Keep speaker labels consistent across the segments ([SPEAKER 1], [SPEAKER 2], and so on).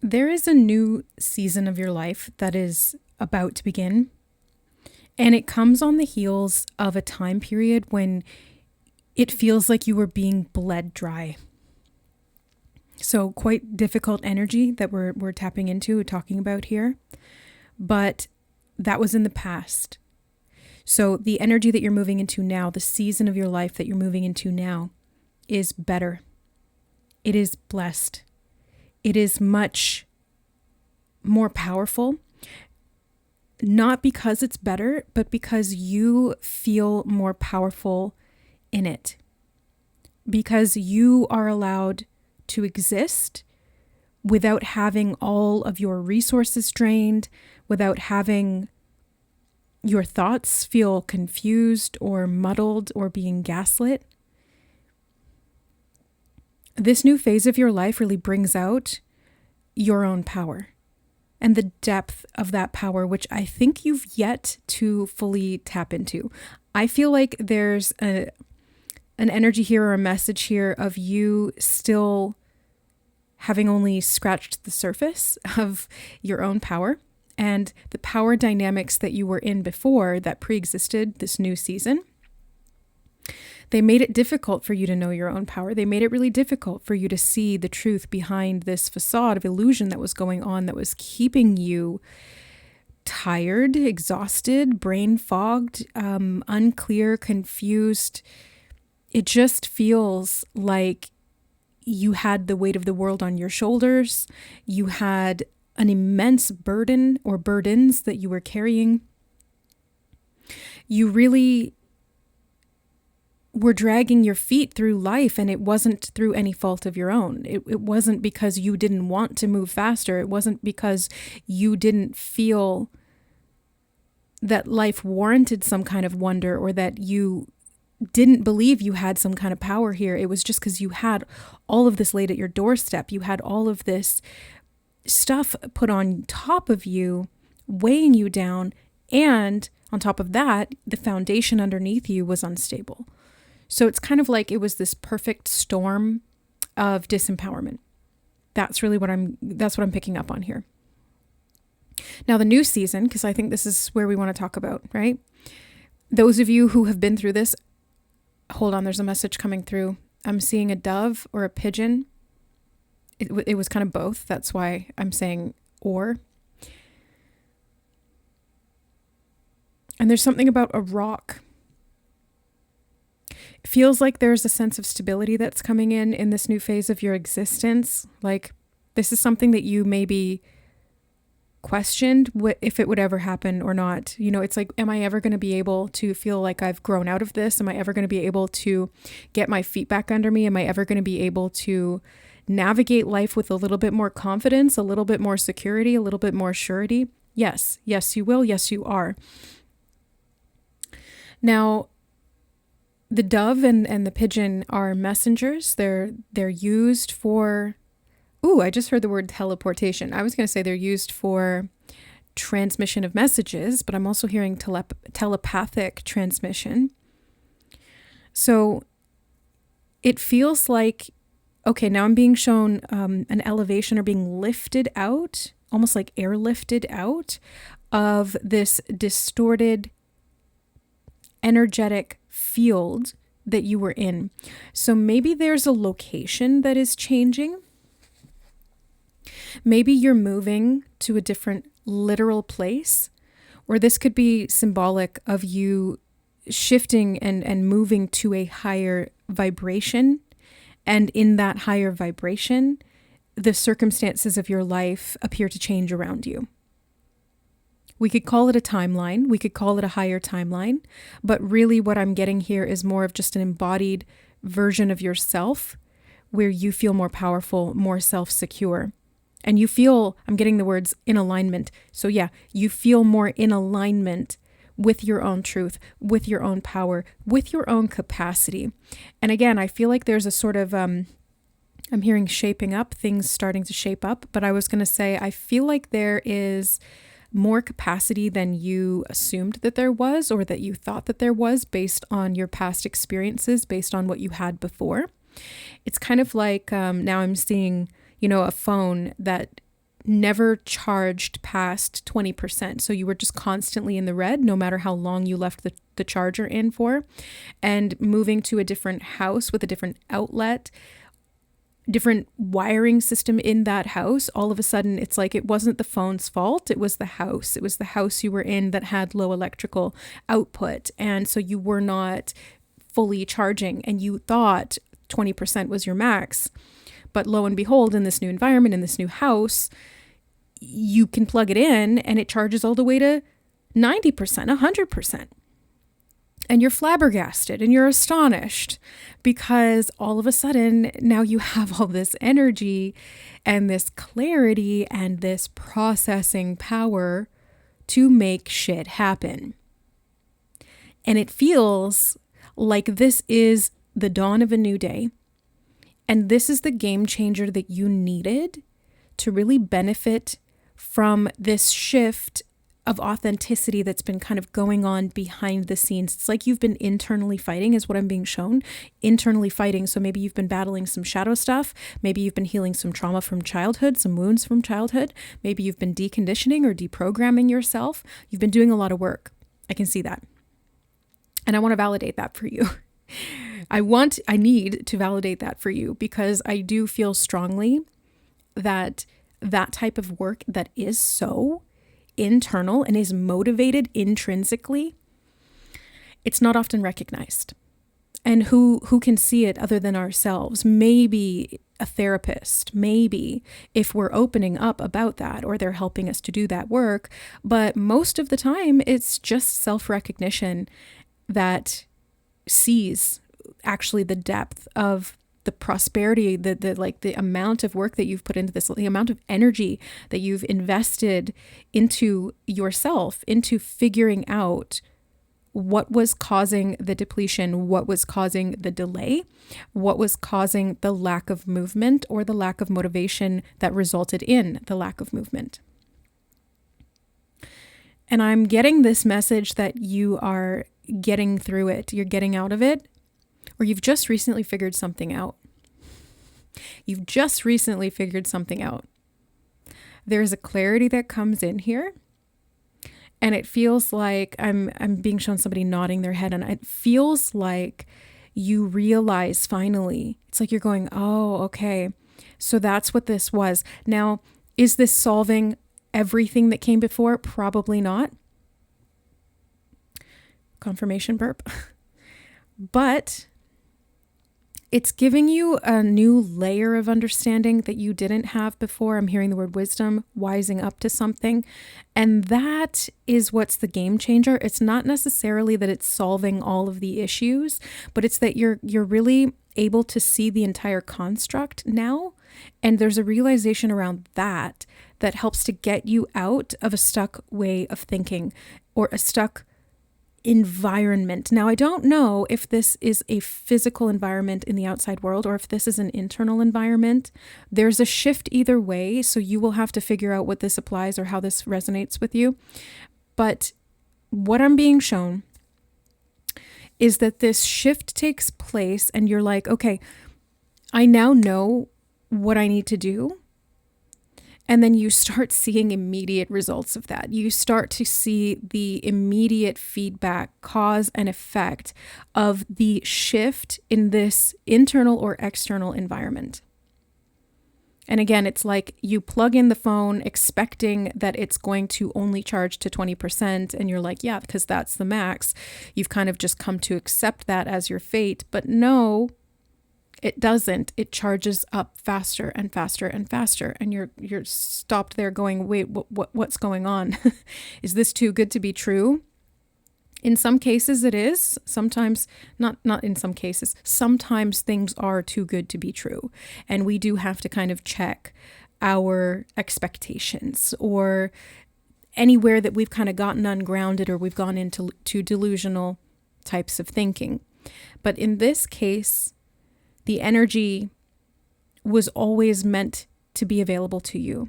[SPEAKER 1] There is a new season of your life that is about to begin, and it comes on the heels of a time period when it feels like you were being bled dry. So quite difficult energy that we're tapping into, talking about here, but that was in the past. So the energy that you're moving into now, the season of your life that you're moving into now, is better. It is blessed. It is much more powerful, not because it's better, but because you feel more powerful in it. Because you are allowed to exist without having all of your resources drained, without having your thoughts feel confused or muddled or being gaslit. This new phase of your life really brings out your own power and the depth of that power, which I think you've yet to fully tap into. I feel like there's an energy here or a message here of you still having only scratched the surface of your own power and the power dynamics that you were in before that pre-existed this new season. They made it difficult for you to know your own power. They made it really difficult for you to see the truth behind this facade of illusion that was going on, that was keeping you tired, exhausted, brain fogged, unclear, confused. It just feels like you had the weight of the world on your shoulders. You had an immense burden or burdens that you were carrying. You really were dragging your feet through life, and it wasn't through any fault of your own. It wasn't because you didn't want to move faster. It wasn't because you didn't feel that life warranted some kind of wonder or that you didn't believe you had some kind of power here. It was just because you had all of this laid at your doorstep. You had all of this stuff put on top of you, weighing you down. And on top of that, the foundation underneath you was unstable. So it's kind of like it was this perfect storm of disempowerment. That's what I'm picking up on here. Now the new season, because I think this is where we want to talk about, right? Those of you who have been through this, hold on, there's a message coming through. I'm seeing a dove or a pigeon. It was kind of both. That's why I'm saying or. And there's something about a rock. It feels like there's a sense of stability that's coming in this new phase of your existence. Like this is something that you maybe questioned if it would ever happen or not. You know, it's like, am I ever going to be able to feel like I've grown out of this? Am I ever going to be able to get my feet back under me? Am I ever going to be able to navigate life with a little bit more confidence, a little bit more security, a little bit more surety? Yes, you will. Yes, you are. Now, the dove and the pigeon are messengers. They're used for, I just heard the word teleportation. I was going to say they're used for transmission of messages, but I'm also hearing telepathic transmission. So it feels like, okay, now I'm being shown an elevation or being lifted out, almost like airlifted out of this distorted energetic field that you were in. So maybe there's a location that is changing. Maybe you're moving to a different literal place, or this could be symbolic of you shifting and moving to a higher vibration. And in that higher vibration, the circumstances of your life appear to change around you. We could call it a timeline. We could call it a higher timeline. But really what I'm getting here is more of just an embodied version of yourself where you feel more powerful, more self-secure. And you feel, I'm getting the words, in alignment. So yeah, you feel more in alignment with your own truth, with your own power, with your own capacity. And again, I feel like there's a sort of, I'm hearing shaping up, things starting to shape up. But I was going to say, I feel like there is more capacity than you assumed that there was, or that you thought that there was based on your past experiences, based on what you had before. It's kind of like now I'm seeing, a phone that never charged past 20%. So you were just constantly in the red, no matter how long you left the charger in for. And moving to a different house with a different outlet, different wiring system in that house, all of a sudden it's like it wasn't the phone's fault, it was the house. It was the house you were in that had low electrical output. And so you were not fully charging, and you thought 20% was your max. But lo and behold, in this new environment, in this new house, you can plug it in and it charges all the way to 90%, 100%. And you're flabbergasted and you're astonished because all of a sudden now you have all this energy and this clarity and this processing power to make shit happen. And it feels like this is the dawn of a new day. And this is the game changer that you needed to really benefit from this shift of authenticity that's been kind of going on behind the scenes. It's like you've been internally fighting, is what I'm being shown. Internally fighting. So maybe you've been battling some shadow stuff. Maybe you've been healing some trauma from childhood, some wounds from childhood. Maybe you've been deconditioning or deprogramming yourself. You've been doing a lot of work. I can see that. And I want to validate that for you. I need to validate that for you, because I do feel strongly that that type of work that is so internal and is motivated intrinsically, it's not often recognized. And who can see it other than ourselves? Maybe a therapist, maybe if we're opening up about that, or they're helping us to do that work. But most of the time, it's just self-recognition that sees actually the depth of the prosperity, the amount of work that you've put into this, the amount of energy that you've invested into yourself, into figuring out what was causing the depletion, what was causing the delay, what was causing the lack of movement or the lack of motivation that resulted in the lack of movement. And I'm getting this message that you are getting through it, you're getting out of it, or you've just recently figured something out. You've just recently figured something out. There's a clarity that comes in here, and it feels like I'm being shown somebody nodding their head, and it feels like you realize finally, it's like you're going, oh, okay, so that's what this was. Now, is this solving everything that came before? Probably not. Confirmation burp. But it's giving you a new layer of understanding that you didn't have before. I'm hearing the word wisdom, wising up to something. And that is what's the game changer. It's not necessarily that it's solving all of the issues, but it's that you're really able to see the entire construct now. And there's a realization around that helps to get you out of a stuck way of thinking or a stuck environment. Now, I don't know if this is a physical environment in the outside world or if this is an internal environment. There's a shift either way, so you will have to figure out what this applies or how this resonates with you. But what I'm being shown is that this shift takes place and you're like, okay, I now know what I need to do. And then you start seeing immediate results of that. You start to see the immediate feedback, cause and effect of the shift in this internal or external environment. And again, it's like you plug in the phone expecting that it's going to only charge to 20%. And you're like, yeah, because that's the max. You've kind of just come to accept that as your fate. But no, it doesn't. It charges up faster and faster and faster. And you're stopped there going, wait, what's going on? Is this too good to be true? In some cases it is. Sometimes, not in some cases, sometimes things are too good to be true. And we do have to kind of check our expectations, or anywhere that we've kind of gotten ungrounded or we've gone into delusional types of thinking. But in this case, the energy was always meant to be available to you.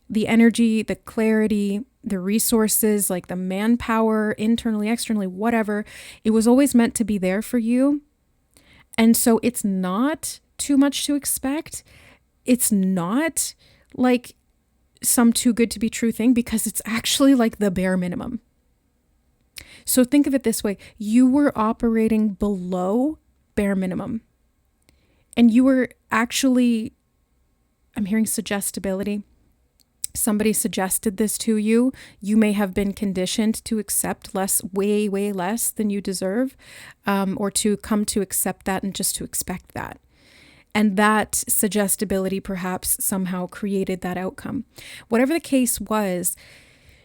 [SPEAKER 1] The energy, the clarity, the resources, like the manpower, internally, externally, whatever, it was always meant to be there for you. And so it's not too much to expect. It's not like some too good to be true thing because it's actually like the bare minimum. So think of it this way. You were operating below bare minimum. And you were actually, I'm hearing suggestibility. Somebody suggested this to you. You may have been conditioned to accept less, way, way less than you deserve, or to come to accept that and just to expect that. And that suggestibility perhaps somehow created that outcome. Whatever the case was,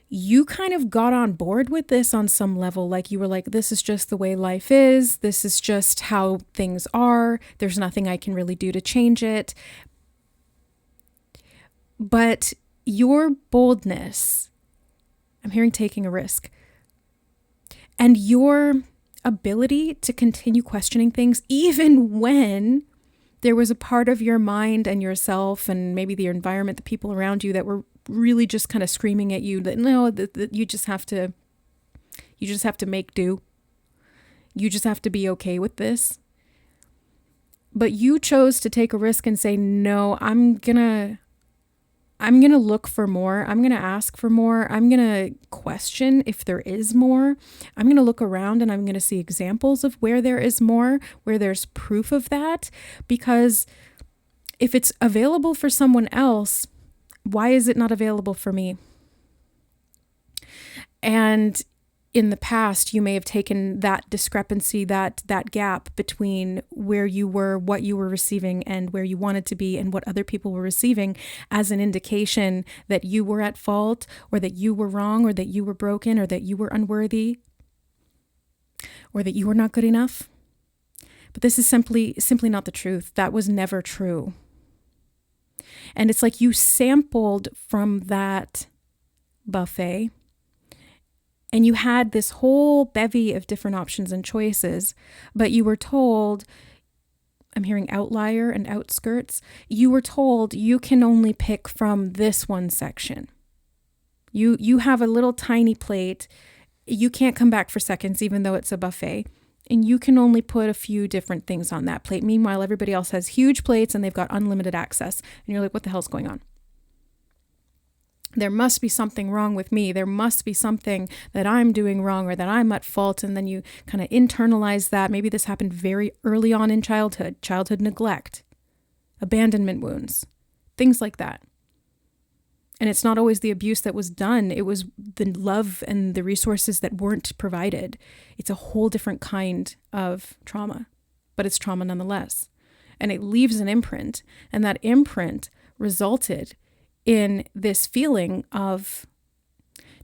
[SPEAKER 1] you kind of got on board with this on some level. Like you were like, this is just the way life is. This is just how things are. There's nothing I can really do to change it. But your boldness, I'm hearing taking a risk, and your ability to continue questioning things, even when there was a part of your mind and yourself and maybe the environment, the people around you that were really just kind of screaming at you that no, that you just have to make do. You just have to be okay with this. But you chose to take a risk and say, no, I'm gonna look for more. I'm going to ask for more. I'm going to question if there is more. I'm going to look around and I'm going to see examples of where there is more, where there's proof of that. Because if it's available for someone else, why is it not available for me? And in the past, you may have taken that discrepancy, that gap between where you were, what you were receiving, and where you wanted to be, and what other people were receiving as an indication that you were at fault, or that you were wrong, or that you were broken, or that you were unworthy, or that you were not good enough. But this is simply not the truth. That was never true. And it's like you sampled from that buffet, and you had this whole bevy of different options and choices, but you were told, I'm hearing outlier and outskirts, you were told you can only pick from this one section. You have a little tiny plate. You can't come back for seconds, even though it's a buffet. And you can only put a few different things on that plate. Meanwhile, everybody else has huge plates and they've got unlimited access. And you're like, what the hell's going on? There must be something wrong with me. There must be something that I'm doing wrong or that I'm at fault. And then you kind of internalize that. Maybe this happened very early on in childhood neglect, abandonment wounds, things like that. And it's not always the abuse that was done. It was the love and the resources that weren't provided. It's a whole different kind of trauma, but it's trauma nonetheless. And it leaves an imprint. And that imprint resulted in this feeling of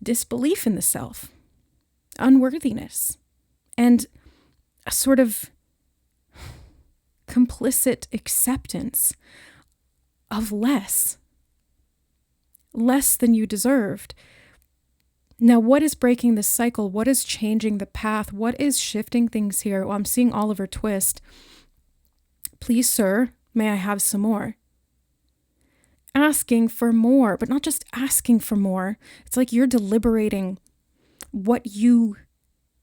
[SPEAKER 1] disbelief in the self, unworthiness, and a sort of complicit acceptance of less than you deserved. Now, what is breaking this cycle? What is changing the path? What is shifting things here? Well, I'm seeing Oliver Twist. Please, sir, may I have some more? Asking for more, but not just asking for more. It's like you're deliberating what you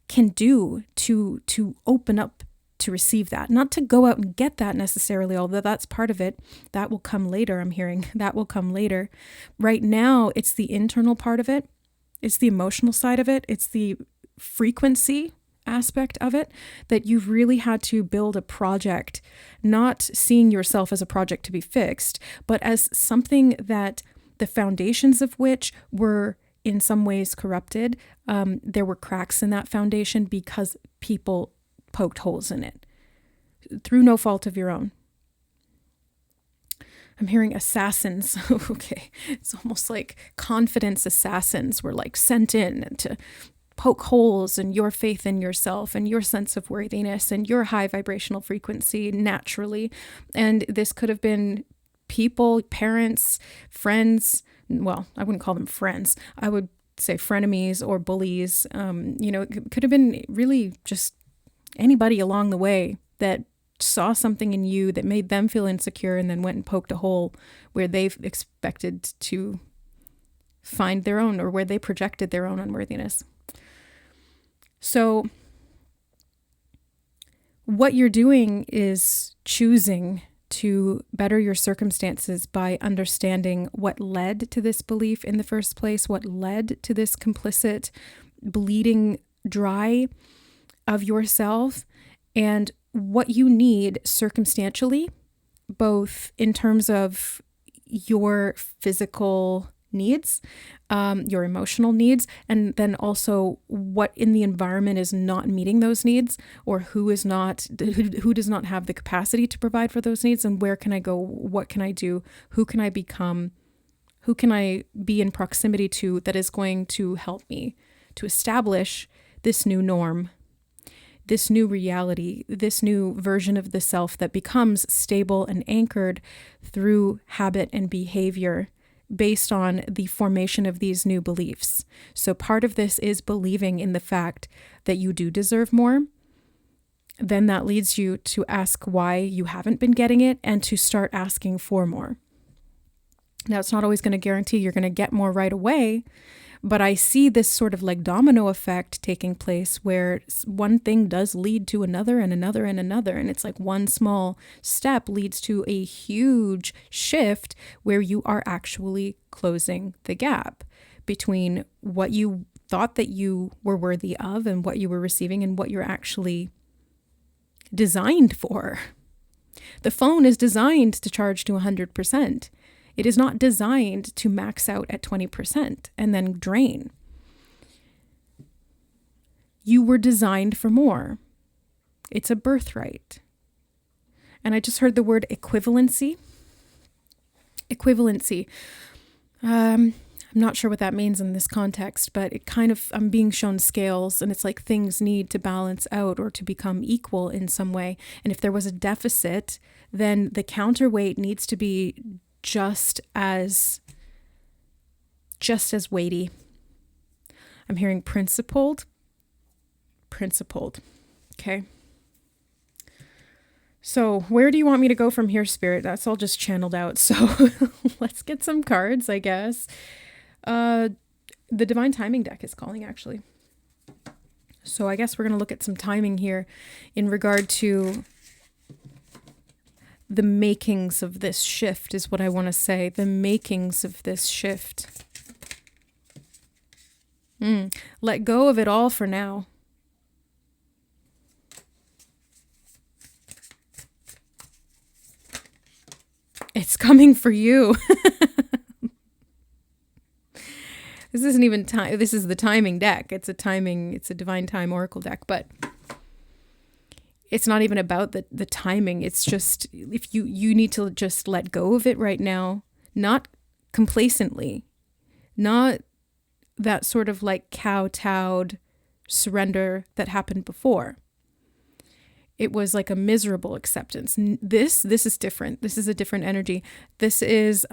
[SPEAKER 1] can do to open up to receive that, not to go out and get that necessarily, although that's part of it. That will come later. I'm hearing that will come later. Right now, it's the internal part of it. It's the emotional side of it. It's the frequency aspect of it that you've really had to build a project, not seeing yourself as a project to be fixed, but as something that the foundations of which were in some ways corrupted. There were cracks in that foundation because people poked holes in it through no fault of your own. I'm hearing assassins. Okay. It's almost like confidence assassins were like sent in to poke holes in your faith in yourself and your sense of worthiness and your high vibrational frequency naturally. And this could have been people, parents, friends. Well, I wouldn't call them friends. I would say frenemies or bullies. It could have been really just anybody along the way that saw something in you that made them feel insecure and then went and poked a hole where they've expected to find their own, or where they projected their own unworthiness. So what you're doing is choosing to better your circumstances by understanding what led to this belief in the first place, what led to this complicit bleeding dry of yourself, and what you need circumstantially, both in terms of your physical needs, your emotional needs, and then also what in the environment is not meeting those needs, or who does not have the capacity to provide for those needs, and where can I go? What can I do? Who can I become? Who can I be in proximity to that is going to help me to establish this new norm, this new reality, this new version of the self that becomes stable and anchored through habit and behavior based on the formation of these new beliefs. So part of this is believing in the fact that you do deserve more. Then that leads you to ask why you haven't been getting it and to start asking for more. Now, it's not always going to guarantee you're going to get more right away, but I see this sort of like domino effect taking place where one thing does lead to another and another and another. And it's like one small step leads to a huge shift where you are actually closing the gap between what you thought that you were worthy of and what you were receiving and what you're actually designed for. The phone is designed to charge to 100%. It is not designed to max out at 20% and then drain. You were designed for more. It's a birthright. And I just heard the word equivalency. Equivalency. I'm not sure what that means in this context, but it kind of, I'm being shown scales, and it's like things need to balance out or to become equal in some way. And if there was a deficit, then the counterweight needs to be just as weighty. I'm hearing principled. Okay. So where do you want me to go from here, Spirit? That's all just channeled out. So let's get some cards, I guess. The Divine Timing deck is calling, actually. So I guess we're going to look at some timing here in regard to the makings of this shift is what I want to say. The makings of this shift. Let go of it all for now. It's coming for you. This isn't even time. This is the timing deck. It's a divine time oracle deck, but it's not even about the timing. It's just, if you need to just let go of it right now, not complacently, not that sort of like kowtowed surrender that happened before. It was like a miserable acceptance. This is different. This is a different energy. This is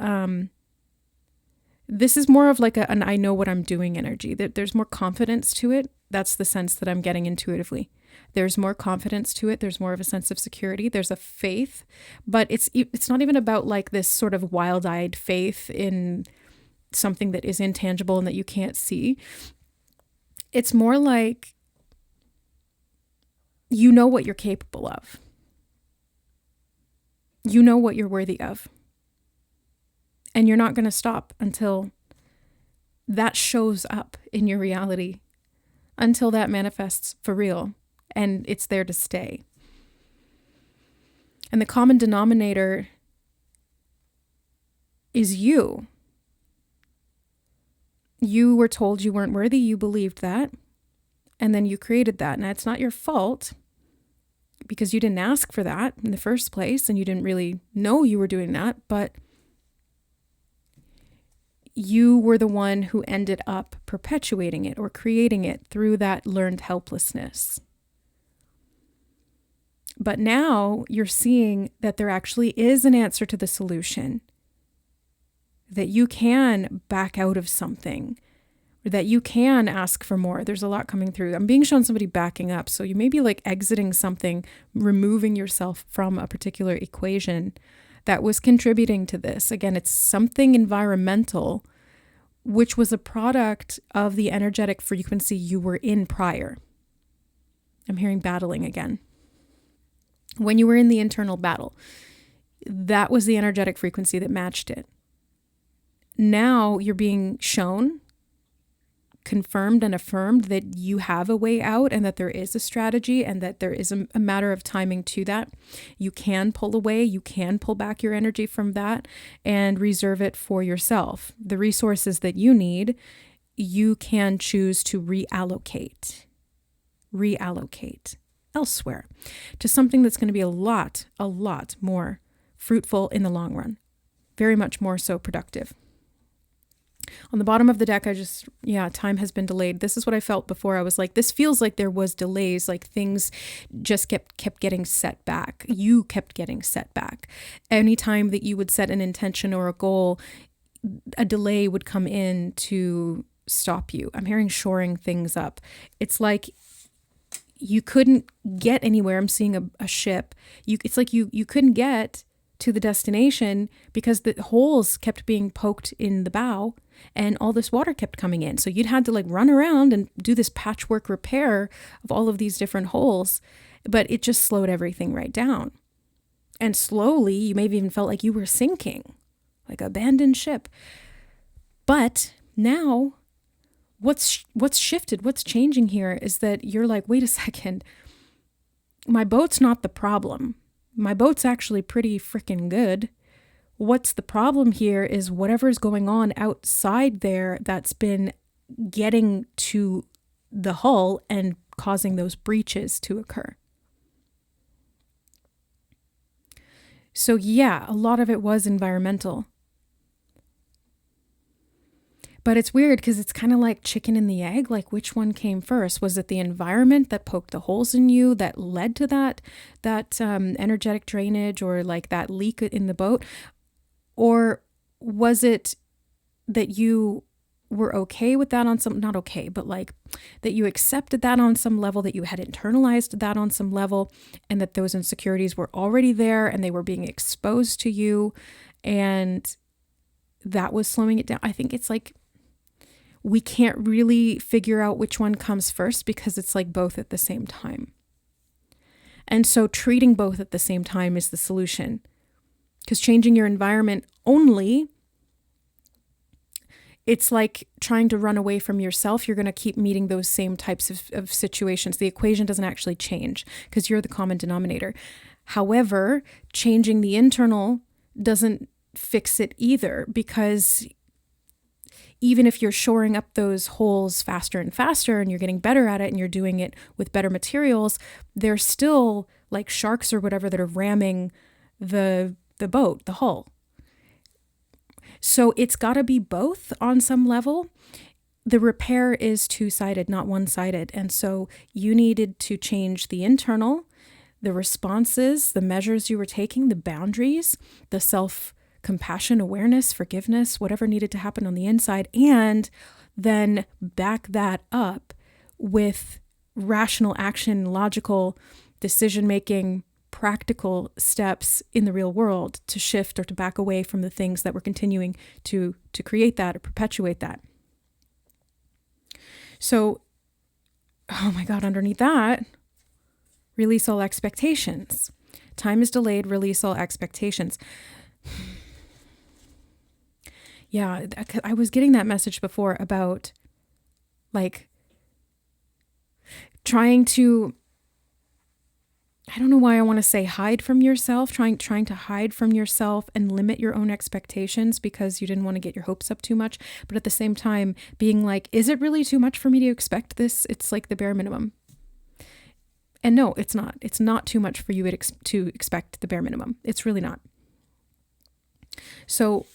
[SPEAKER 1] more of like an I know what I'm doing energy. There's more confidence to it. That's the sense that I'm getting intuitively. There's more confidence to it. There's more of a sense of security. There's a faith, but it's not even about like this sort of wild-eyed faith in something that is intangible and that you can't see. It's more like you know what you're capable of. You know what you're worthy of. And you're not going to stop until that shows up in your reality, until that manifests for real and it's there to stay. And the common denominator is you. You were told you weren't worthy, you believed that, and then you created that. Now, it's not your fault because you didn't ask for that in the first place and you didn't really know you were doing that, but you were the one who ended up perpetuating it or creating it through that learned helplessness. But now you're seeing that there actually is an answer to the solution, that you can back out of something, or that you can ask for more. There's a lot coming through. I'm being shown somebody backing up. So you may be like exiting something, removing yourself from a particular equation that was contributing to this. Again, it's something environmental, which was a product of the energetic frequency you were in prior. I'm hearing battling again. When you were in the internal battle, That was the energetic frequency that matched it. Now you're being shown, confirmed and affirmed that you have a way out and that there is a strategy and that there is a matter of timing to that. You can pull away, you can pull back your energy from that and reserve it for yourself. The resources that you need, you can choose to reallocate elsewhere to something that's going to be a lot more fruitful in the long run, very much more so productive. On the bottom of the deck, time has been delayed. This is what I felt before. I was like, this feels like there was delays, like things just kept getting set back. You kept getting set back. Anytime that you would set an intention or a goal, a delay would come in to stop you. I'm hearing shoring things up. It's like you couldn't get anywhere. I'm seeing a ship. It's like you couldn't get to the destination because the holes kept being poked in the bow and all this water kept coming in. So you'd had to like run around and do this patchwork repair of all of these different holes, but it just slowed everything right down. And slowly, you may have even felt like you were sinking, like an abandoned ship. But now, what's shifted, what's changing here is that you're like, wait a second, my boat's not the problem. My boat's actually pretty freaking good. What's the problem here is whatever's going on outside there that's been getting to the hull and causing those breaches to occur. So yeah, a lot of it was environmental. But it's weird because it's kind of like chicken and the egg. Like, which one came first? Was it the environment that poked the holes in you that led to that energetic drainage or like that leak in the boat? Or was it that you were okay with that on some, not okay, but like that you accepted that on some level, that you had internalized that on some level, and that those insecurities were already there and they were being exposed to you, and that was slowing it down? I think it's like, we can't really figure out which one comes first because it's like both at the same time. And so treating both at the same time is the solution. Because changing your environment only, it's like trying to run away from yourself. You're going to keep meeting those same types of situations. The equation doesn't actually change because you're the common denominator. However, changing the internal doesn't fix it either, because even if you're shoring up those holes faster and faster and you're getting better at it and you're doing it with better materials, there's still like sharks or whatever that are ramming the boat, the hull. So it's got to be both on some level. The repair is two-sided, not one-sided. And so you needed to change the internal, the responses, the measures you were taking, the boundaries, the self-compassion, awareness, forgiveness, whatever needed to happen on the inside, and then back that up with rational action, logical decision-making, practical steps in the real world to shift or to back away from the things that were continuing to create that or perpetuate that. So, oh my God, underneath that, release all expectations. Time is delayed, release all expectations. Yeah, I was getting that message before about like trying to, I don't know why I want to say hide from yourself, trying to hide from yourself and limit your own expectations because you didn't want to get your hopes up too much. But at the same time, being like, is it really too much for me to expect this? It's like the bare minimum. And no, it's not. It's not too much for you to expect the bare minimum. It's really not. So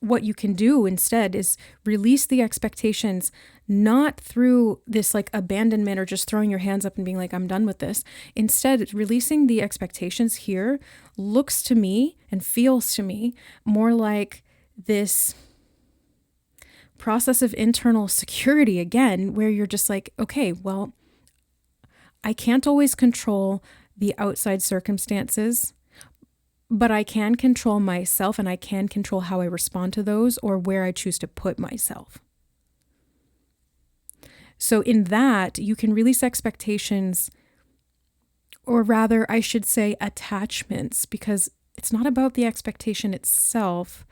[SPEAKER 1] what you can do instead is release the expectations, not through this like abandonment or just throwing your hands up and being like, I'm done with this. Instead, releasing the expectations here looks to me and feels to me more like this process of internal security again, where you're just like, okay, well, I can't always control the outside circumstances, but I can control myself and I can control how I respond to those or where I choose to put myself. So in that, you can release expectations, or rather, I should say attachments, because it's not about the expectation itself.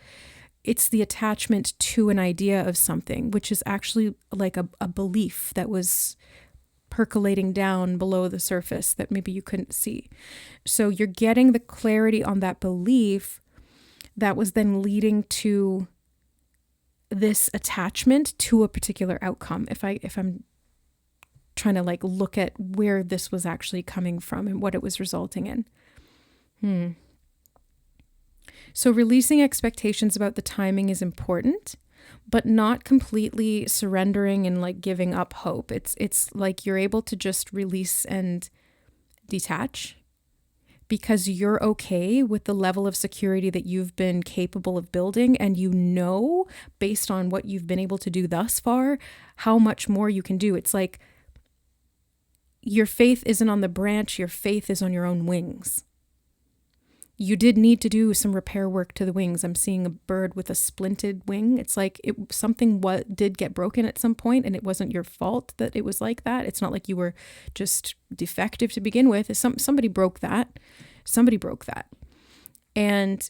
[SPEAKER 1] It's the attachment to an idea of something, which is actually like a belief that was percolating down below the surface that maybe you couldn't see. So you're getting the clarity on that belief that was then leading to this attachment to a particular outcome. If I'm trying to like look at where this was actually coming from and what it was resulting in. So releasing expectations about the timing is important, but not completely surrendering and like giving up hope. It's like you're able to just release and detach because you're okay with the level of security that you've been capable of building. And you know, based on what you've been able to do thus far, how much more you can do. It's like your faith isn't on the branch, your faith is on your own wings. You did need to do some repair work to the wings. I'm seeing a bird with a splinted wing. It's like something did get broken at some point, and it wasn't your fault that it was like that. It's not like you were just defective to begin with. Somebody broke that. Somebody broke that. And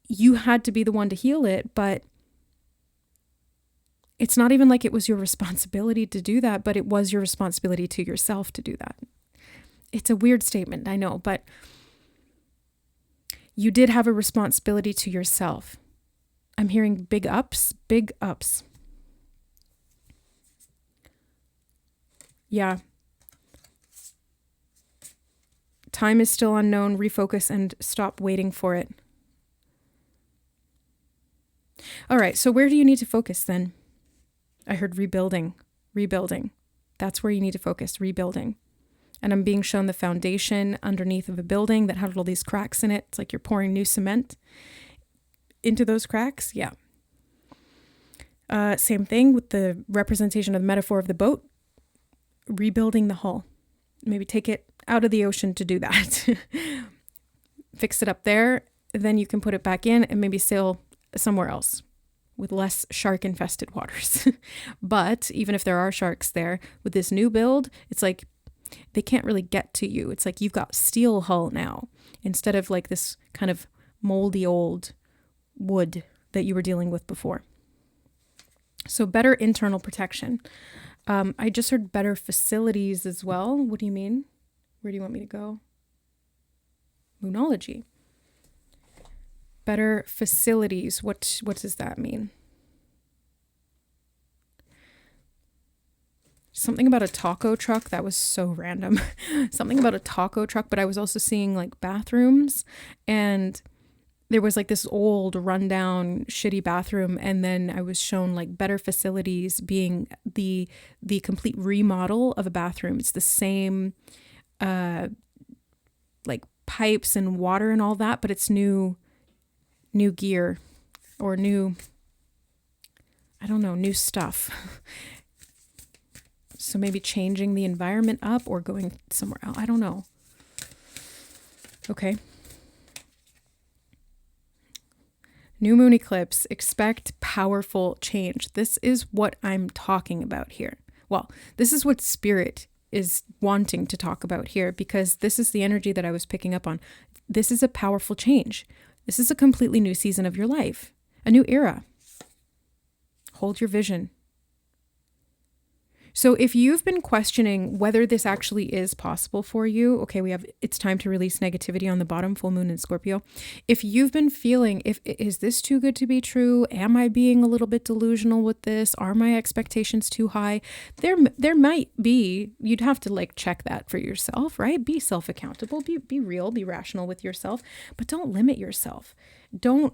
[SPEAKER 1] you had to be the one to heal it, but it's not even like it was your responsibility to do that, but it was your responsibility to yourself to do that. It's a weird statement, I know, but you did have a responsibility to yourself. I'm hearing big ups, big ups. Yeah. Time is still unknown. Refocus and stop waiting for it. All right. So where do you need to focus then? I heard rebuilding. That's where you need to focus, rebuilding. And I'm being shown the foundation underneath of a building that had all these cracks in it. It's like you're pouring new cement into those cracks. Yeah. Same thing with the representation of the metaphor of the boat. Rebuilding the hull. Maybe take it out of the ocean to do that. Fix it up there. Then you can put it back in and maybe sail somewhere else with less shark-infested waters. But even if there are sharks there, with this new build, it's like they can't really get to you. It's like you've got steel hull now instead of like this kind of moldy old wood that you were dealing with before. So better internal protection. I just heard better facilities as well. What do you mean? Where do you want me to go? Moonology. Better facilities. What does that mean? Something about a taco truck. That was so random. Something about a taco truck, but I was also seeing like bathrooms, and there was like this old rundown shitty bathroom, and then I was shown like better facilities being the complete remodel of a bathroom. It's the same like pipes and water and all that, but it's new gear or new stuff. So maybe changing the environment up or going somewhere else. I don't know. Okay. New moon eclipse. Expect powerful change. This is what I'm talking about here. Well, this is what Spirit is wanting to talk about here, because this is the energy that I was picking up on. This is a powerful change. This is a completely new season of your life, a new era. Hold your vision. So if you've been questioning whether this actually is possible for you, okay, it's time to release negativity on the bottom, full moon in Scorpio. If you've been feeling, is this too good to be true? Am I being a little bit delusional with this? Are my expectations too high? There might be, you'd have to like check that for yourself, right? Be self-accountable, be real, be rational with yourself, but don't limit yourself. Don't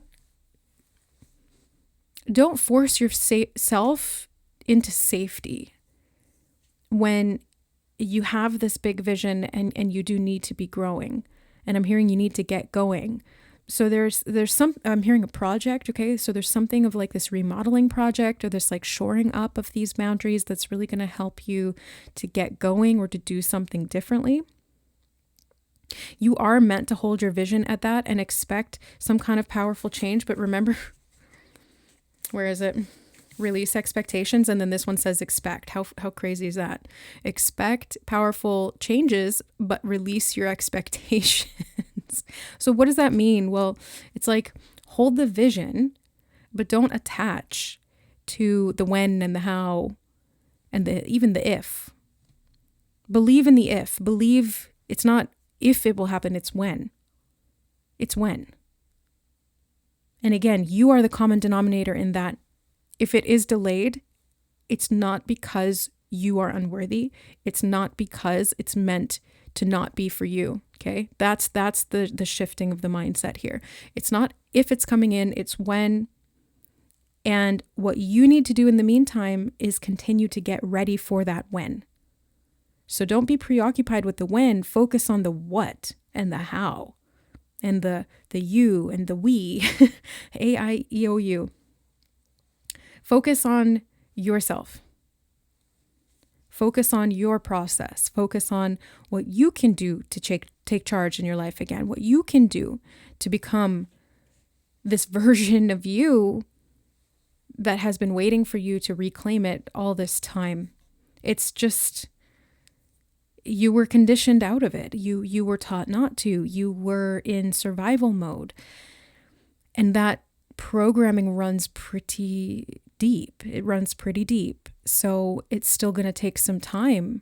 [SPEAKER 1] force yourself into safety when you have this big vision and you do need to be growing. And I'm hearing you need to get going. So there's I'm hearing a project, okay? So there's something of like this remodeling project or this like shoring up of these boundaries that's really going to help you to get going or to do something differently. You are meant to hold your vision at that and expect some kind of powerful change. But remember, where is it? Release expectations, and then this one says expect. How crazy is that? Expect powerful changes, but release your expectations. pentacles. So what does that mean? Well, it's like hold the vision, but don't attach to the when and the how and even the if. Believe in the if. Believe it's not if it will happen, it's when. It's when. And again, you are the common denominator in that. If it is delayed, it's not because you are unworthy. It's not because it's meant to not be for you. Okay. That's the shifting of the mindset here. It's not if it's coming in, it's when. And what you need to do in the meantime is continue to get ready for that when. So don't be preoccupied with the when, focus on the what and the how and the you and the we, A-I-E-O-U. Focus on yourself. Focus on your process. Focus on what you can do to take charge in your life again, what you can do to become this version of you that has been waiting for you to reclaim it all this time. It's just, you were conditioned out of it. You were taught not to. You were in survival mode. And that programming runs pretty deep. It runs pretty deep. So it's still going to take some time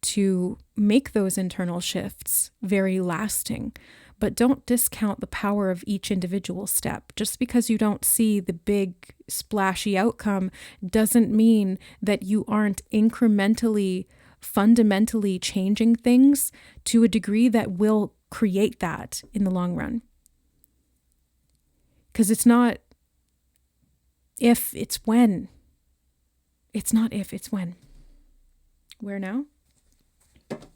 [SPEAKER 1] to make those internal shifts very lasting. But don't discount the power of each individual step. Just because you don't see the big splashy outcome doesn't mean that you aren't incrementally, fundamentally changing things to a degree that will create that in the long run. Because it's not if, it's when. It's not if, it's when. Where now?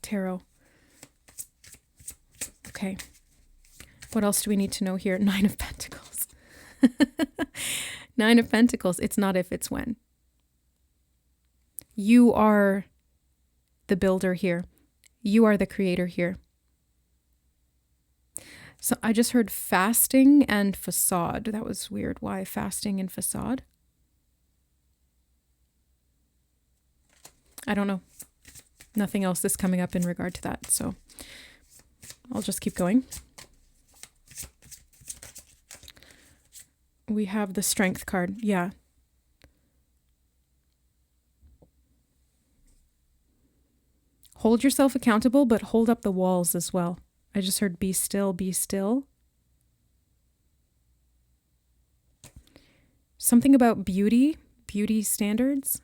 [SPEAKER 1] Tarot. Okay. What else do we need to know here? 9 of Pentacles. 9 of Pentacles. It's not if, it's when. You are the builder here. You are the creator here. So I just heard fasting and facade. That was weird. Why fasting and facade? I don't know. Nothing else is coming up in regard to that. So I'll just keep going. We have the Strength card. Yeah. Hold yourself accountable, but hold up the walls as well. I just heard be still, be still. Something about beauty standards.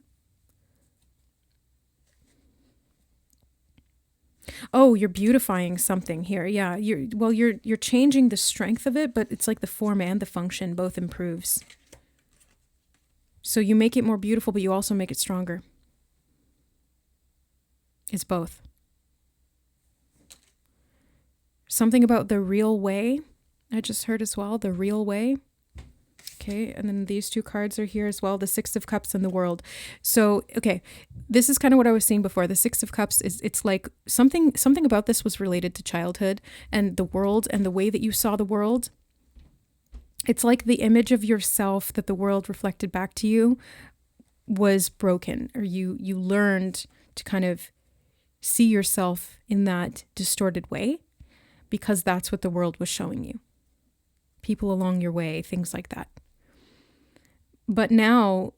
[SPEAKER 1] Oh, you're beautifying something here. Yeah, you're changing the strength of it, but it's like the form and the function both improves. So you make it more beautiful, but you also make it stronger. It's both. Something about the real way. I just heard as well, the real way. Okay, and then these 2 cards are here as well, the 6 of Cups and the World. So, okay, this is kind of what I was saying before. The 6 of Cups is, it's like something about this was related to childhood and the world and the way that you saw the world. It's like the image of yourself that the world reflected back to you was broken, or you learned to kind of see yourself in that distorted way because that's what the world was showing you. People along your way, things like that. But now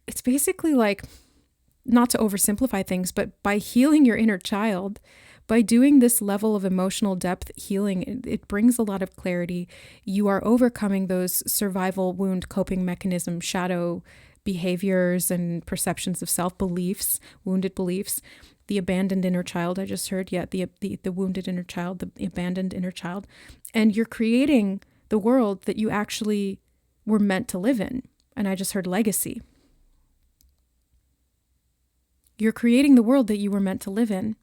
[SPEAKER 1] it's basically like, not to oversimplify things, but by healing your inner child, by doing this level of emotional depth healing, it brings a lot of clarity. You are overcoming those survival wound coping mechanism, shadow behaviors and perceptions of self-beliefs, wounded beliefs. The abandoned inner child, I just heard, the wounded inner child, the abandoned inner child. And you're creating the world that you actually were meant to live in. And I just heard legacy. You're creating the world that you were meant to live in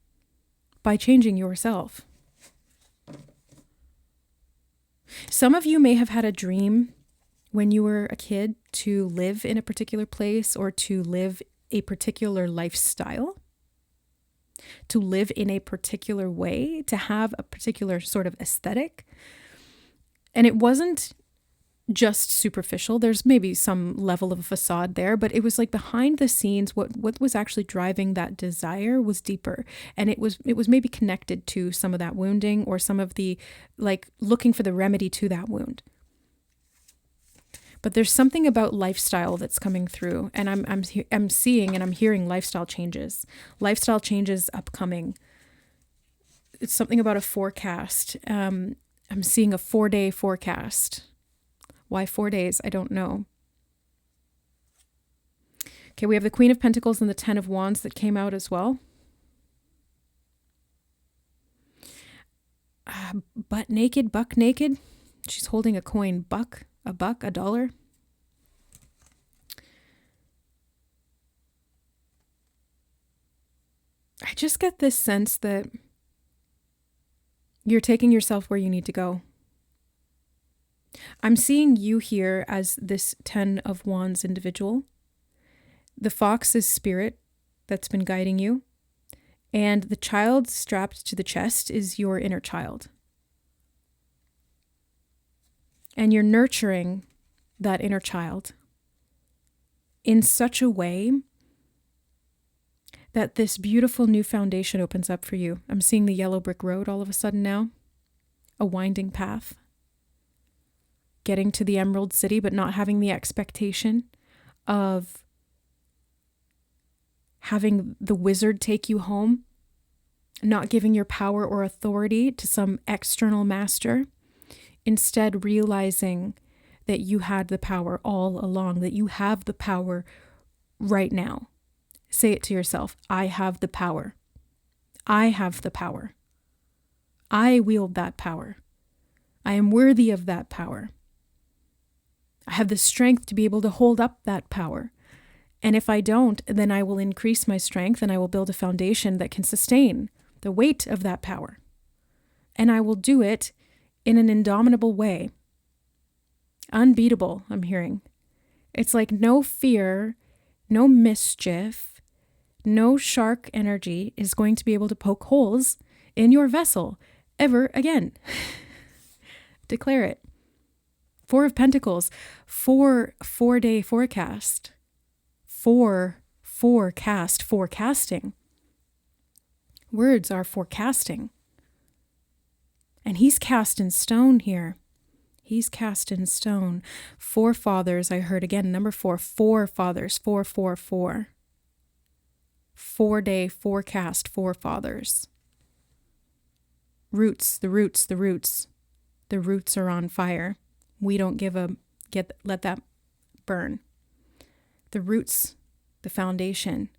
[SPEAKER 1] by changing yourself. Some of you may have had a dream when you were a kid to live in a particular place or to live a particular lifestyle, to live in a particular way, to have a particular sort of aesthetic. And it wasn't just superficial. There's maybe some level of a facade there, but it was like behind the scenes, what was actually driving that desire was deeper. And it was maybe connected to some of that wounding, or some of the, like, looking for the remedy to that wound. But there's something about lifestyle that's coming through, and I'm seeing and I'm hearing lifestyle changes upcoming. It's something about a forecast. I'm seeing a 4-day forecast. Why 4 days? I don't know. Okay, we have the Queen of Pentacles and the 10 of Wands that came out as well. Butt naked, buck naked. She's holding a coin, buck, a dollar. I just get this sense that you're taking yourself where you need to go. I'm seeing you here as this 10 of Wands individual. The fox is spirit that's been guiding you. And the child strapped to the chest is your inner child. And you're nurturing that inner child in such a way that this beautiful new foundation opens up for you. I'm seeing the yellow brick road all of a sudden now, a winding path. Getting to the Emerald City, but not having the expectation of having the wizard take you home, not giving your power or authority to some external master, instead realizing that you had the power all along, that you have the power right now. Say it to yourself, I have the power. I have the power. I wield that power. I am worthy of that power. I have the strength to be able to hold up that power. And if I don't, then I will increase my strength and I will build a foundation that can sustain the weight of that power. And I will do it in an indomitable way. Unbeatable, I'm hearing. It's like no fear, no mischief, no shark energy is going to be able to poke holes in your vessel ever again. Declare it. 4 of Pentacles, 4-day forecast. Forecasting. Words are forecasting. And he's cast in stone here. He's cast in stone. Forefathers, I heard again, number 4, forefathers, 444. 4-day forecast, forefathers. Roots, the roots. The roots are on fire. We don't let that burn. The roots, the foundation,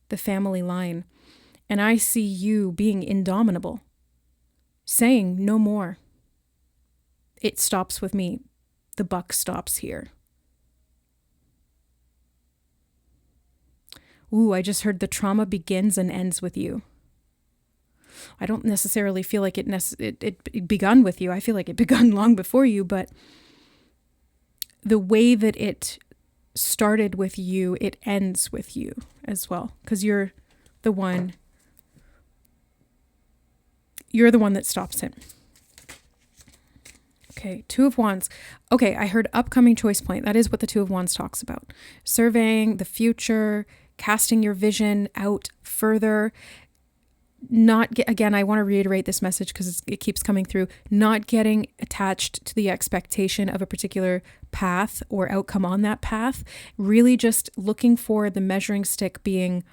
[SPEAKER 1] the family line. And I see you being indomitable, saying no more. It stops with me. The buck stops here. Ooh, I just heard the trauma begins and ends with you. I don't necessarily feel like it begun with you. I feel like it begun long before you, but the way that it started with you, it ends with you as well, because you're the one that stops it. Okay, 2 of Wands. Okay, I heard upcoming choice point. That is what the 2 of Wands talks about. Surveying the future, casting your vision out further. Again, I want to reiterate this message because it keeps coming through. Not getting attached to the expectation of a particular path or outcome on that path. Really just looking for the measuring stick being,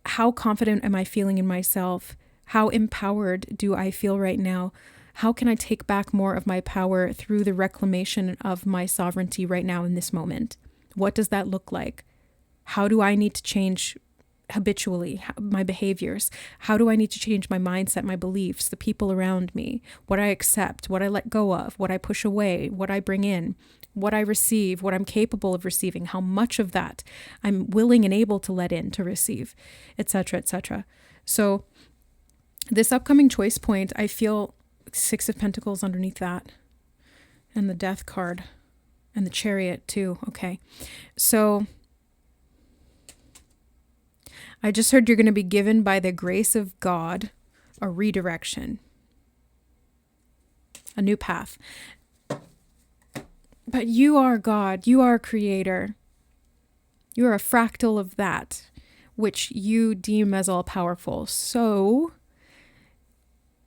[SPEAKER 1] how confident am I feeling in myself? How empowered do I feel right now? How can I take back more of my power through the reclamation of my sovereignty right now in this moment? What does that look like? How do I need to change habitually my behaviors? How do I need to change my mindset, my beliefs, the people around me, what I accept, what I let go of, what I push away, what I bring in, what I receive, what I'm capable of receiving, how much of that I'm willing and able to let in to receive, etc., etc. So this upcoming choice point, I feel 6 of Pentacles underneath that, and the Death card, and the Chariot too. Okay, so I just heard you're going to be given by the grace of God a redirection, a new path. But you are God. You are creator. You are a fractal of that, which you deem as all powerful. So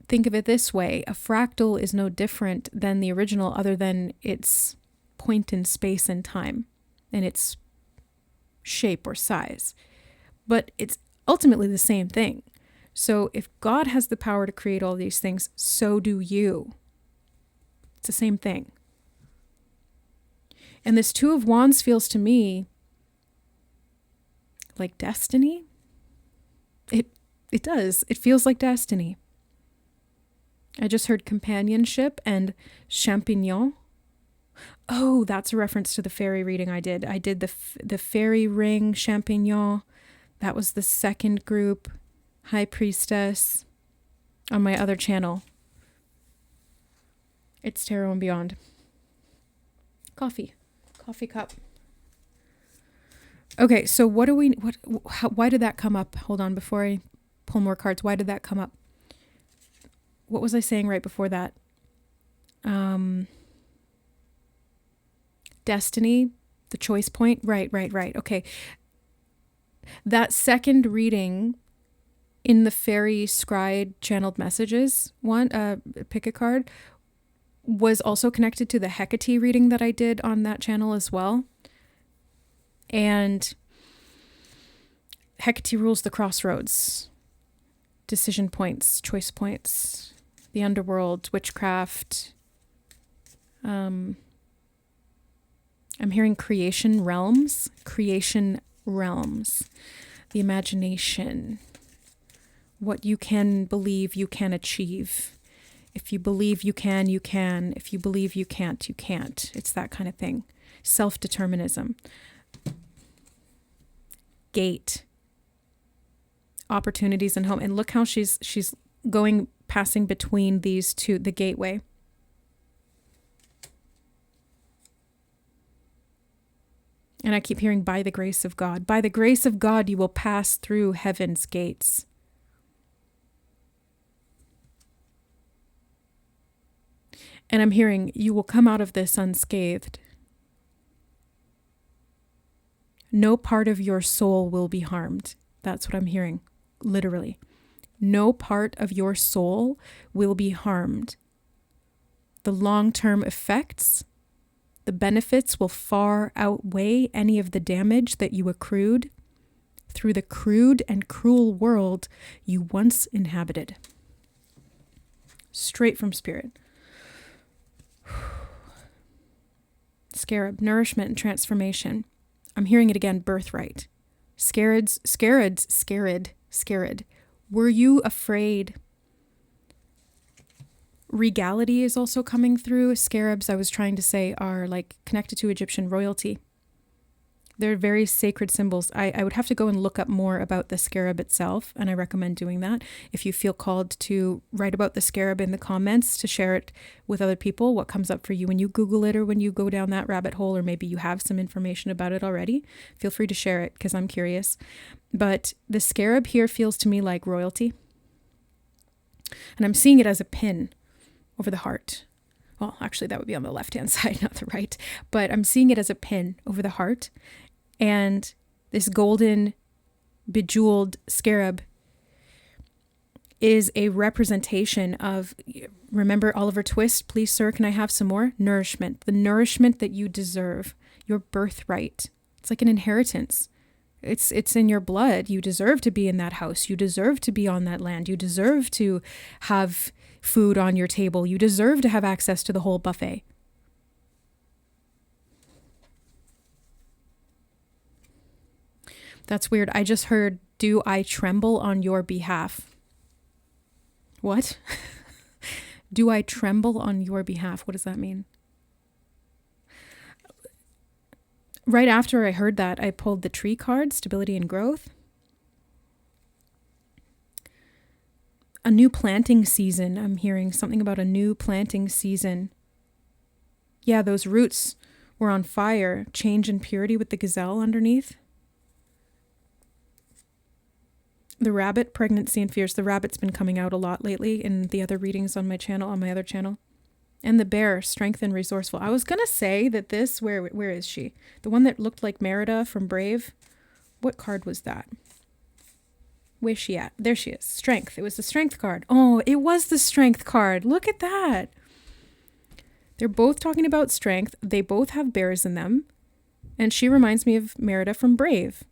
[SPEAKER 1] think of it this way. A fractal is no different than the original other than its point in space and time and its shape or size. But it's ultimately the same thing. So if God has the power to create all these things, so do you. It's the same thing. And this Two of Wands feels to me like destiny. It does. It feels like destiny. I just heard companionship and champignon. Oh, that's a reference to the fairy reading I did. I did the fairy ring champignon. That was the second group, High Priestess, on my other channel. It's Tarot and Beyond. Coffee cup. Okay, so why did that come up? Hold on, before I pull more cards, why did that come up? What was I saying right before that? Destiny, the choice point. Right. Okay. That second reading in the fairy SCRYED channeled messages one, pick a card, was also connected to the Hecate reading that I did on that channel as well. And Hecate rules the crossroads, decision points, choice points, the underworld, witchcraft. I'm hearing creation realms, the imagination, what you can believe you can achieve. If you believe you can, you can. If you believe you can't, you can't. It's that kind of thing. Self-determinism. Gate. Opportunities and home. And look how she's passing between these two, the gateway. And I keep hearing, by the grace of God. By the grace of God, you will pass through heaven's gates. And I'm hearing, you will come out of this unscathed. No part of your soul will be harmed. That's what I'm hearing, literally. No part of your soul will be harmed. The long-term effects, the benefits will far outweigh any of the damage that you accrued through the crude and cruel world you once inhabited. Straight from Spirit. Scarab, nourishment and transformation. I'm hearing it again, birthright. Scarred. Were you afraid? Regality is also coming through. Scarabs, I was trying to say, are like connected to Egyptian royalty. They're very sacred symbols. I would have to go and look up more about the scarab itself, and I recommend doing that. If you feel called to write about the scarab in the comments, to share it with other people, what comes up for you when you Google it or when you go down that rabbit hole, or maybe you have some information about it already, feel free to share it because I'm curious. But the scarab here feels to me like royalty. And I'm seeing it as a pin over the heart. Well, actually, that would be on the left-hand side, not the right. But I'm seeing it as a pin over the heart. And this golden, bejeweled scarab is a representation of, remember Oliver Twist, please sir, can I have some more? Nourishment. The nourishment that you deserve. Your birthright. It's like an inheritance. It's in your blood. You deserve to be in that house. You deserve to be on that land. You deserve to have food on your table. You deserve to have access to the whole buffet. That's weird. I just heard, do I tremble on your behalf? What? Do I tremble on your behalf? What does that mean? Right after I heard that, I pulled the tree card, stability and growth. A new planting season. I'm hearing something about a new planting season. Yeah, those roots were on fire. Change and purity with the gazelle underneath. The rabbit, pregnancy and fears. The rabbit's been coming out a lot lately in the other readings on my channel, on my other channel. And the bear, strength and resourceful. I was going to say that this, where is she? The one that looked like Merida from Brave. What card was that? Where's she at? There she is. Strength. It was the strength card. Oh, it was the strength card. Look at that. They're both talking about strength. They both have bears in them. And she reminds me of Merida from Brave,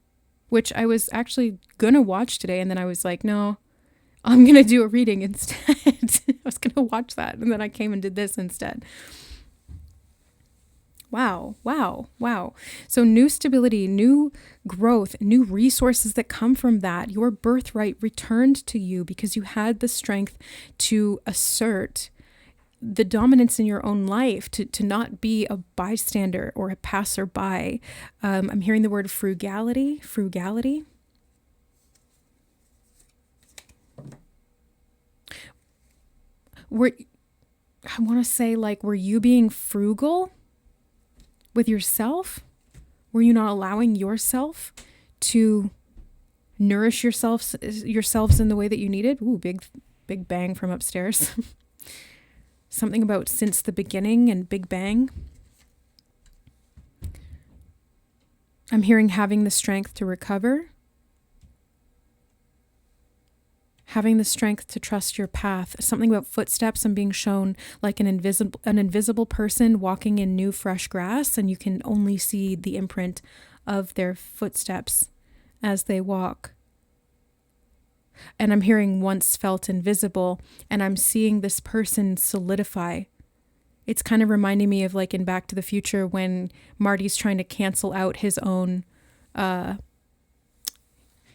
[SPEAKER 1] which I was actually going to watch today. And then I was like, no, I'm going to do a reading instead. I was going to watch that. And then I came and did this instead. Wow, wow, wow. So new stability, new growth, new resources that come from that. Your birthright returned to you because you had the strength to assert the dominance in your own life, to not be a bystander or a passerby. I'm hearing the word frugality. I want to say, like, were you being frugal with yourself? Were you not allowing yourself to nourish yourselves in the way that you needed? Ooh, big bang from upstairs. Something about since the beginning and Big Bang. I'm hearing having the strength to recover. Having the strength to trust your path. Something about footsteps. I'm being shown like an invisible person walking in new fresh grass, and you can only see the imprint of their footsteps as they walk. And I'm hearing once felt invisible, and I'm seeing this person solidify. It's kind of reminding me of like in Back to the Future when Marty's trying to cancel out his own,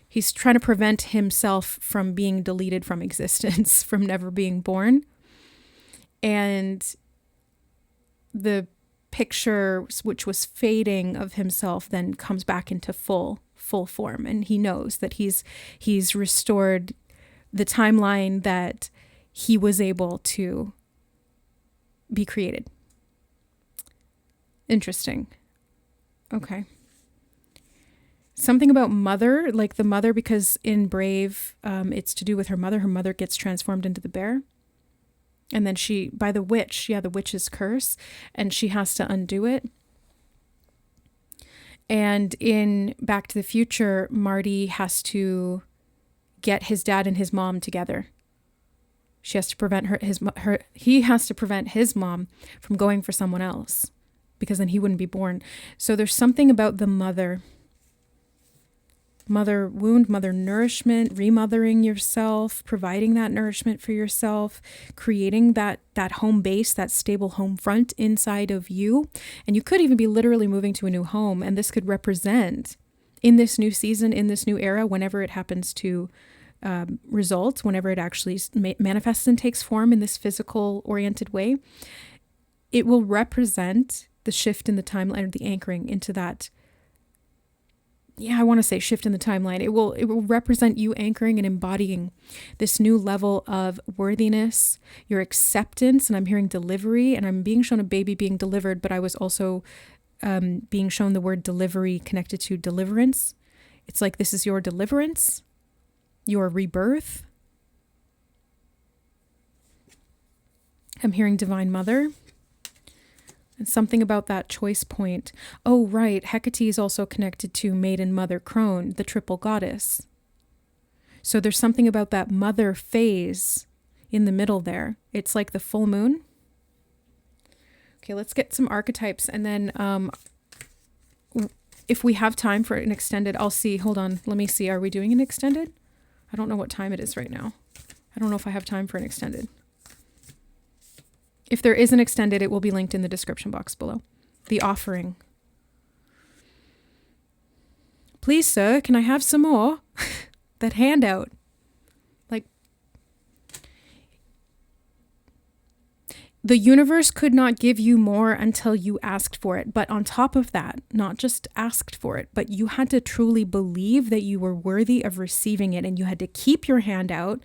[SPEAKER 1] he's trying to prevent himself from being deleted from existence, from never being born. And the picture, which was fading of himself, then comes back into full form, and he knows that he's restored the timeline that he was able to be created. Interesting. Okay. Something about mother, like the mother, because in Brave, it's to do with her mother. Her mother gets transformed into the bear. And then by the witch, the witch's curse, and she has to undo it. And in Back to the Future, Marty has to get his dad and his mom together. She has to prevent he has to prevent his mom from going for someone else, because then he wouldn't be born. So there's something about the mother wound, mother nourishment, remothering yourself, providing that nourishment for yourself, creating that home base, that stable home front inside of you. And you could even be literally moving to a new home. And this could represent, in this new season, in this new era, whenever it happens to result, whenever it actually manifests and takes form in this physical oriented way, it will represent the shift in the timeline, or the anchoring into that. Yeah, I want to say shift in the timeline. It will represent you anchoring and embodying this new level of worthiness, your acceptance, and I'm hearing delivery, and I'm being shown a baby being delivered, but I was also being shown the word delivery connected to deliverance. It's like this is your deliverance, your rebirth. I'm hearing Divine Mother. And something about that choice point. Oh, right. Hecate is also connected to Maiden Mother Crone, the triple goddess. So there's something about that mother phase in the middle there. It's like the full moon. Okay, let's get some archetypes. And then if we have time for an extended, I'll see. Hold on. Let me see. Are we doing an extended? I don't know what time it is right now. I don't know if I have time for an extended. If there is an extended, it will be linked in the description box below. The offering. Please, sir, can I have some more? That handout. Like, the universe could not give you more until you asked for it. But on top of that, not just asked for it, but you had to truly believe that you were worthy of receiving it, and you had to keep your hand out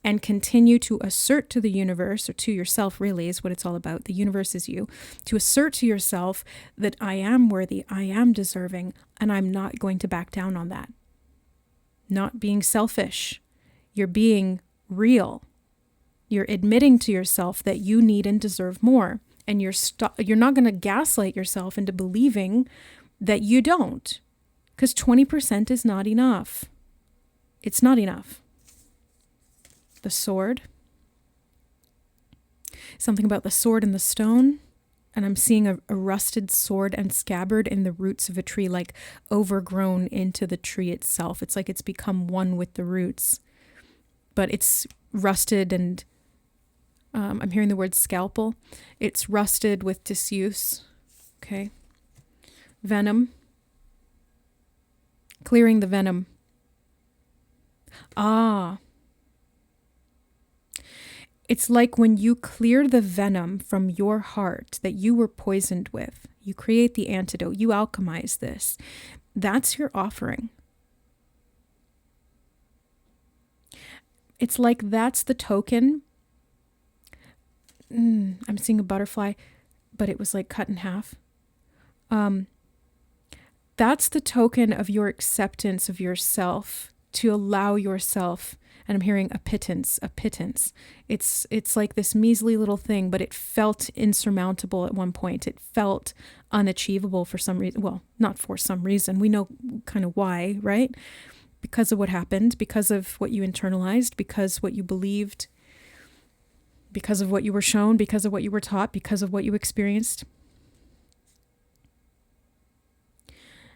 [SPEAKER 1] and continue to assert to the universe, or to yourself really is what it's all about. The universe is you. To assert to yourself that I am worthy, I am deserving, and I'm not going to back down on that. Not being selfish. You're being real. You're admitting to yourself that you need and deserve more. And you're not going to gaslight yourself into believing that you don't. Because 20% is not enough. It's not enough. The sword. Something about the sword and the stone. And I'm seeing a rusted sword and scabbard in the roots of a tree, like overgrown into the tree itself. It's like it's become one with the roots. But it's rusted and I'm hearing the word scalpel. It's rusted with disuse. Okay. Venom. Clearing the venom. It's like when you clear the venom from your heart that you were poisoned with. You create the antidote. You alchemize this. That's your offering. It's like that's the token. I'm seeing a butterfly, but it was like cut in half. That's the token of your acceptance of yourself, to allow yourself, and I'm hearing a pittance. It's like this measly little thing, but it felt insurmountable at one point. It felt unachievable for some reason. Well, not for some reason. We know kind of why, right? Because of what happened, because of what you internalized, because what you believed, because of what you were shown, because of what you were taught, because of what you experienced.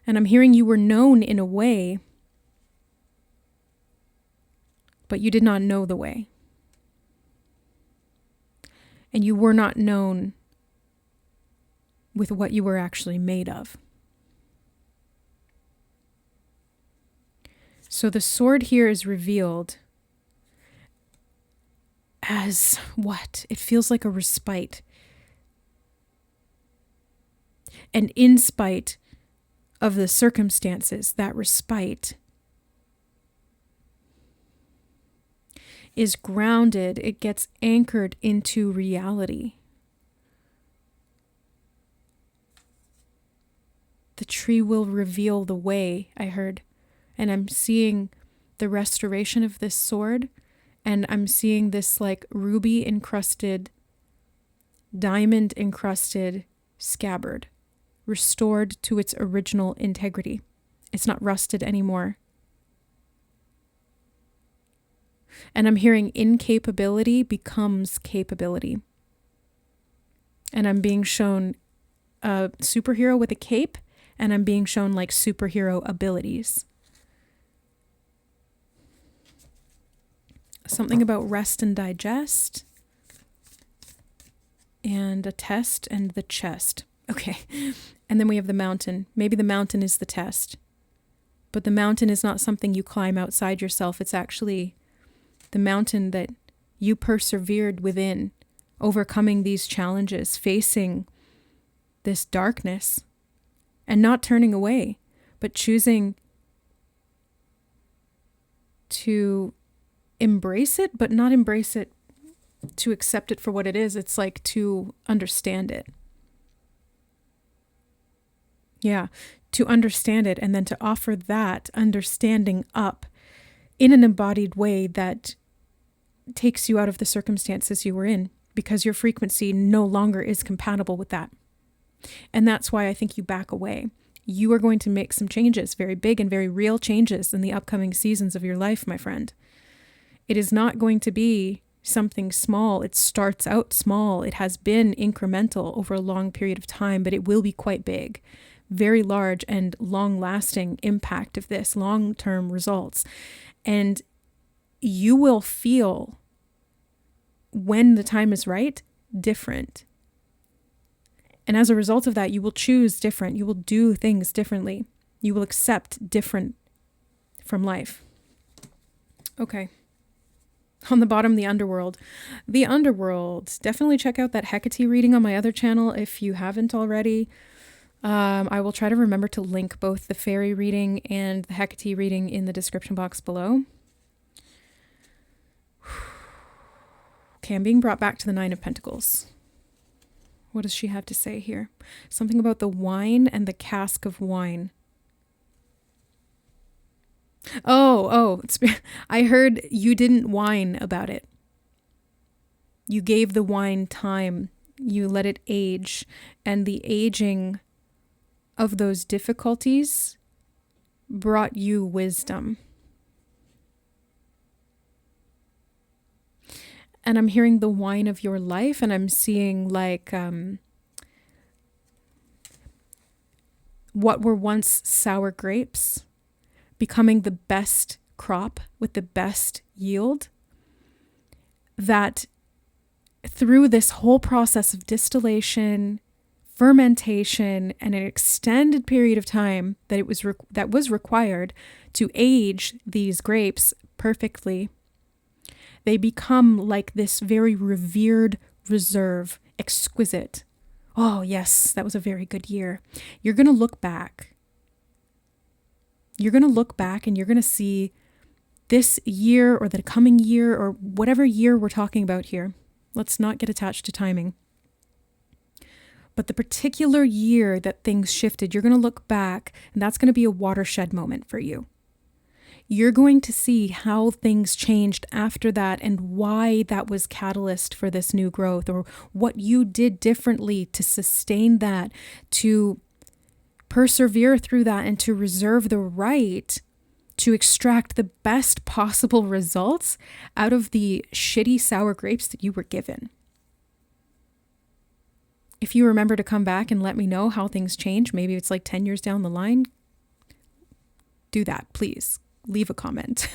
[SPEAKER 1] And I'm hearing you were known in a way, but you did not know the way. And you were not known with what you were actually made of. So the sword here is revealed as what? It feels like a respite. And in spite of the circumstances, that respite is grounded. It gets anchored into reality. The tree will reveal the way, I heard. And I'm seeing the restoration of this sword. And I'm seeing this like ruby encrusted, diamond encrusted scabbard restored to its original integrity. It's not rusted anymore. And I'm hearing incapability becomes capability. And I'm being shown a superhero with a cape, and I'm being shown like superhero abilities. Something about rest and digest, and a test, and the chest. Okay. And then we have the mountain. Maybe the mountain is the test. But the mountain is not something you climb outside yourself. It's actually the mountain that you persevered within, overcoming these challenges, facing this darkness, and not turning away, but choosing to embrace it, but not embrace it to accept it for what it is. It's like to understand it. Yeah, to understand it, and then to offer that understanding up in an embodied way that takes you out of the circumstances you were in, because your frequency no longer is compatible with that. And that's why I think you back away. You are going to make some changes, very big and very real changes in the upcoming seasons of your life, my friend. It is not going to be something small. It starts out small. It has been incremental over a long period of time, but it will be quite big, very large and long-lasting impact of this, long-term results. And you will feel, when the time is right, different. And as a result of that, you will choose different. You will do things differently. You will accept different from life. Okay. On the bottom, the underworld. The underworld. Definitely check out that Hecate reading on my other channel if you haven't already. I will try to remember to link both the fairy reading and the Hecate reading in the description box below. Okay, I'm being brought back to the Nine of Pentacles. What does she have to say here? Something about the wine and the cask of wine. Oh, I heard you didn't whine about it. You gave the wine time. You let it age. And the aging of those difficulties brought you wisdom. And I'm hearing the wine of your life, and I'm seeing like what were once sour grapes becoming the best crop with the best yield. That through this whole process of distillation, fermentation, and an extended period of time that was required to age these grapes perfectly, they become like this very revered reserve, exquisite. Oh yes, that was a very good year. You're going to look back. You're going to look back and you're going to see this year or the coming year or whatever year we're talking about here. Let's not get attached to timing. But the particular year that things shifted, you're going to look back and that's going to be a watershed moment for you. You're going to see how things changed after that and why that was catalyst for this new growth, or what you did differently to sustain that, to persevere through that, and to reserve the right to extract the best possible results out of the shitty sour grapes that you were given. If you remember to come back and let me know how things change, maybe it's like 10 years down the line, do that, please. Leave a comment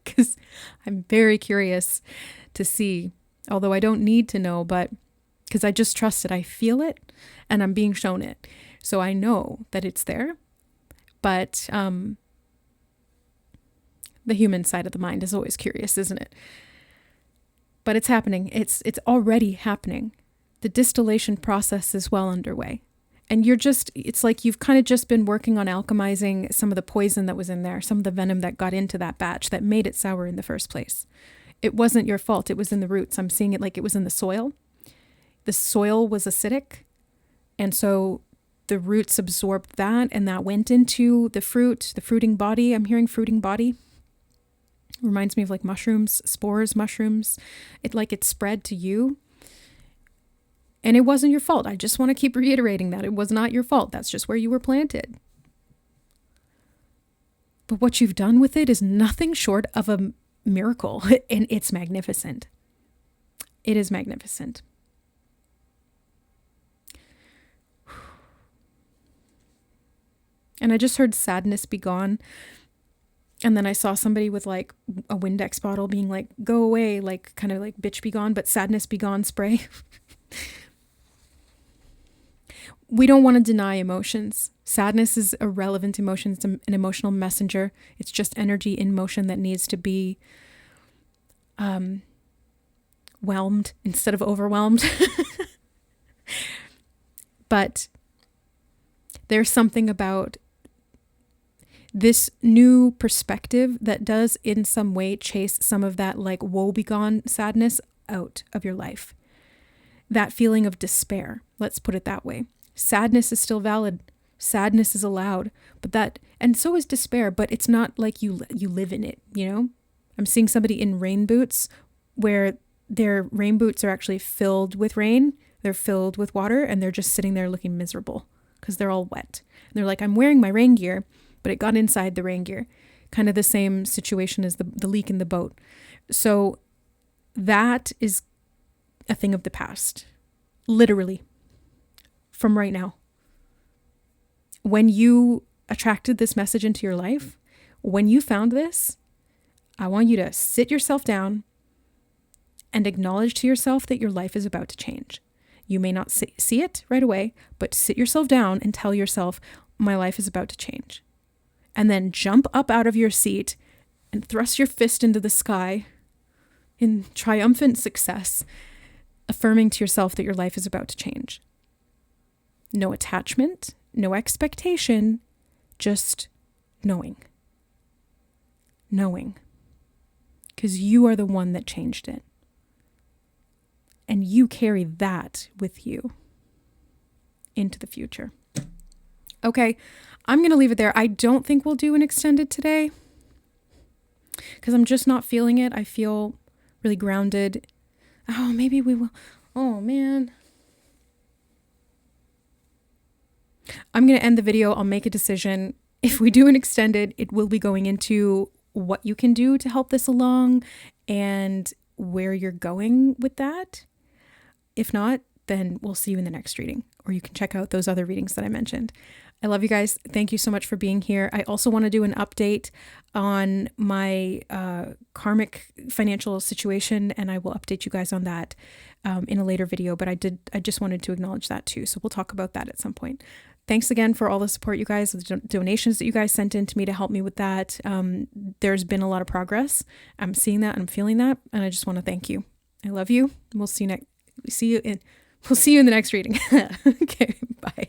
[SPEAKER 1] because I'm very curious to see, although I don't need to know, but because I just trust it. I feel it and I'm being shown it. So I know that it's there, but the human side of the mind is always curious, isn't it? But it's happening. It's already happening. The distillation process is well underway. And it's like you've kind of just been working on alchemizing some of the poison that was in there, some of the venom that got into that batch that made it sour in the first place. It wasn't your fault. It was in the roots. I'm seeing it like it was in the soil. The soil was acidic. And so the roots absorbed that and that went into the fruit, the fruiting body. I'm hearing fruiting body. Reminds me of like mushrooms, spores, mushrooms. It spread to you. And it wasn't your fault. I just want to keep reiterating that. It was not your fault. That's just where you were planted. But what you've done with it is nothing short of a miracle. And it's magnificent. It is magnificent. And I just heard sadness be gone. And then I saw somebody with like a Windex bottle being like, go away, like kind of like bitch be gone, but sadness be gone spray. We don't want to deny emotions. Sadness is a relevant emotion. It's an emotional messenger. It's just energy in motion that needs to be whelmed instead of overwhelmed. But there's something about this new perspective that does in some way chase some of that like woebegone sadness out of your life. That feeling of despair, let's put it that way. Sadness is still valid. Sadness is allowed, and so is despair, but it's not like you live in it, you know? I'm seeing somebody in rain boots where their rain boots are actually filled with rain. They're filled with water and they're just sitting there looking miserable because they're all wet. And they're like, I'm wearing my rain gear, but it got inside the rain gear. Kind of the same situation as the leak in the boat. So that is a thing of the past, literally, from right now. When you attracted this message into your life, when you found this, I want you to sit yourself down and acknowledge to yourself that your life is about to change. You may not see it right away, but sit yourself down and tell yourself, my life is about to change. And then jump up out of your seat and thrust your fist into the sky in triumphant success, affirming to yourself that your life is about to change. No attachment, no expectation, just knowing. Knowing. Because you are the one that changed it. And you carry that with you into the future. Okay, I'm going to leave it there. I don't think we'll do an extended today because I'm just not feeling it. I feel really grounded. Oh, maybe we will. Oh, man. I'm going to end the video. I'll make a decision. If we do an extended, it will be going into what you can do to help this along and where you're going with that. If not, then we'll see you in the next reading, or you can check out those other readings that I mentioned. I love you guys. Thank you so much for being here. I also want to do an update on my karmic financial situation, and I will update you guys on that in a later video, but I just wanted to acknowledge that too. So we'll talk about that at some point. Thanks again for all the support, you guys, the donations that you guys sent in to me to help me with that. There's been a lot of progress. I'm seeing that and I'm feeling that, and I just want to thank you. I love you. We'll see you in the next reading. Okay, bye.